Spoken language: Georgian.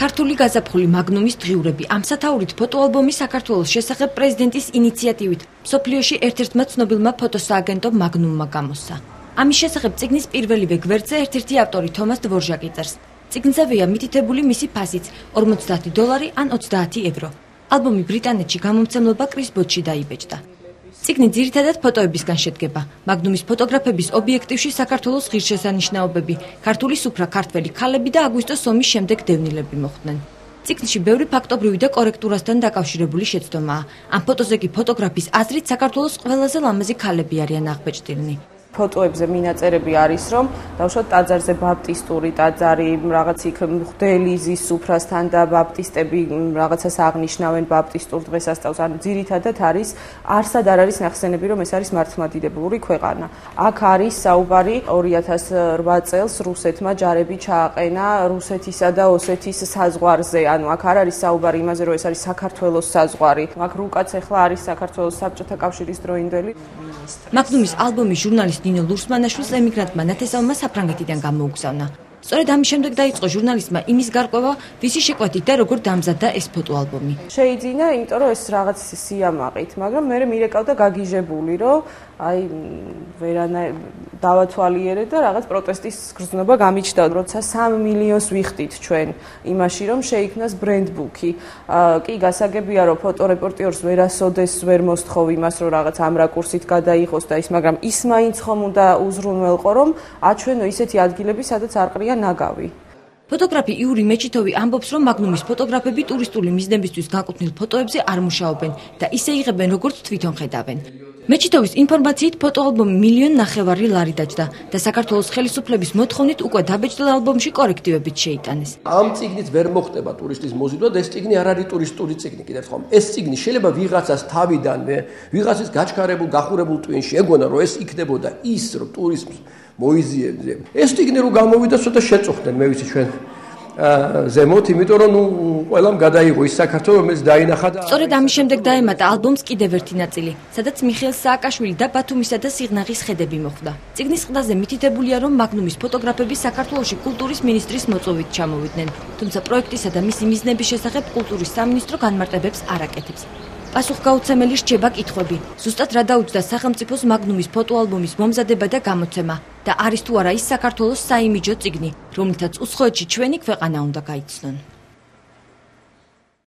ქართული გაზაფხული მაგნუმის დღიურები ამ სათაურით ფოტოალბომი საქართველოს შესახებ პრეზიდენტის ინიციატივით მსოფლიოში ერთ-ერთმა ცნობილმა ფოტოსააგენტომ მაგნუმმა გამოსცა. ამის შესახებ წიგნის პირველივე გვერდზე ერთ-ერთი ავტორი თომას დვორჟაკი წერს. წიგნზევეა მითითებული მისი ფასიც $40 ან €20. ალბომი ბრიტანეთში გამომცემლობა კრის ბოჩში დაიბეჭდა. წიგნი ძირითადად ფოტოებისგან შედგება. მაგნუმის ფოტოგრაფების ობიექტივში საქართველოს ღირსშესანიშნაობები, ქართული სუფრა, ქართველი ქალები და აგვისტოს ომის შემდეგ დევნილები მოხვდნენ. წიგნში ბევრი ფაქტობრივი და კორექტურასთან დაკავშირებული შეცდომაა. ამ ფოტოზე კი ფოტოგრაფის აზრით საქართველოს ყველაზე ლამაზი ქალები არიან აღბეჭდილნი. ფოტოებზე მინაწერები არის, რომ დავუშვათ ტაძარზე ბაპტისტური ტაძარი, რაღაც იქ მღვდელიზის სუფრასთან და ბაპტისტები რაღაცას აღნიშნავენ ბაპტისტურ დღესასწაულს. ანუ ძირითადად არის არსად არ არის ნახსენები, რომ ეს არის მართლმადიდებლური ქვეყანა. აქ არის საუბარი 2008 წელს რუსეთმა ჯარები ჩააყენა რუსეთისა და ოსეთის საზღვარზე. ანუ აქ არ არის საუბარი იმაზე, რომ ეს არის საქართველოს საზღვარი. აქ რუკაც ახლა არის საქართველოს საბჭოთა კავშირის დროინდელი. მაგნუმის ალბომი ჟურნალისტ ნინო ლურსმანაშვილს ემიგრანტმა ნათესავმა საფრანგეთიდან გამოუგზავნა. სწორედ ამის შემდეგ დაიწყო ჟურნალისტმა იმის გარკვევა, ვისი შეკვეთით და როგორ დამზადდა ეს ფოტოალბომი. შეიძინა, იმიტომ რომ ეს რაღაც სიამაყით, მაგრამ მე მირეკავდა გაგიჟებული, რომ აი ვერანაირ დავათვალიერე და რაღაც პროტესტის გრძნობა გამიჩნდა, როცა 3 მილიონს ვიხდით ჩვენ იმაში, რომ შეიქმნას ბრენდბუქი. კი გასაგებია, რომ ფოტორეპორტიორს ვერასოდეს ვერ მოსთხოვ იმას, რომ რაღაც ამ რაკურსით გადაიღოს და ის, მაგრამ ის მაინც ხომ უნდა უზრუნველყო, რომ აჩვენო ისეთი ადგილები, სადაც არ ყრია ნაგავი. ფოტოგრაფი იური მეჩითოვი ამბობს, რომ მაგნუმის ფოტოგრაფები ტურისტული მიზნებისთვის გაკუთვნილ ფოტოებზე არ მუშაობენ და ისე იღებენ, როგორც თვითონ ხედავენ. მეჩითოვის ინფორმაციით ფოტოალბომი $1.5 მილიონ დაჯდა და საქართველოს ხელისუფლების მოთხოვნით უკვე დაბეჭდილ ალბომში კორექტივებიც შეიტანეს. ამ წიგნით ვერ მოხდება ტურისტის მოზიდვა და ეს წიგნი არ არის ტურისტული წიგნი კიდევ ხომ. ეს წიგნი შეიძლება ვიღაცას თავიდანვე, ვიღაცის გაჩქარებულ, გახურებულ ტვინში ეგონა, რომ ეს იქნებოდა ის, რომ ტურიზმს მოიზიებზე. ეს წიგნი რო გამოვიდა, ცოტა შეწუხდნენ მე ვიცი ჩვენ ზემოთ, იმიტომ რომ ყველამ გადაიღო ის საქართველო, რომელიც დაინახა და სწორედ ამის შემდეგ დაემატა ალბომს კიდევ ერთი ნაწილი, სადაც მიხეილ სააკაშვილი და ბათუმისა და სიღნაღის ხედები მოხვდა. წიგნის ყდაზე მითითებულია, რომ მაგნუმის ფოტოგრაფები საქართველოში კულტურის მინისტრის მოწვევით ჩამოვიდნენ, თუმცა პროექტისა და მისი მიზნების შესახებ კულტურის სამინისტრო განმარტებებს არ აკეთებს. პასუხგაუცემელი რჩება კითხვები. ზუსტად რა დაუჯდა სახელმწიფოს მაგნუმის ფოტოალბომის მომზადება და გამოცემა და არის თუ არა ის საქართველოს საიმიჯო წიგნი, რომლითაც უცხოეთში ჩვენი ქვეყანა უნდა გაიცნონ.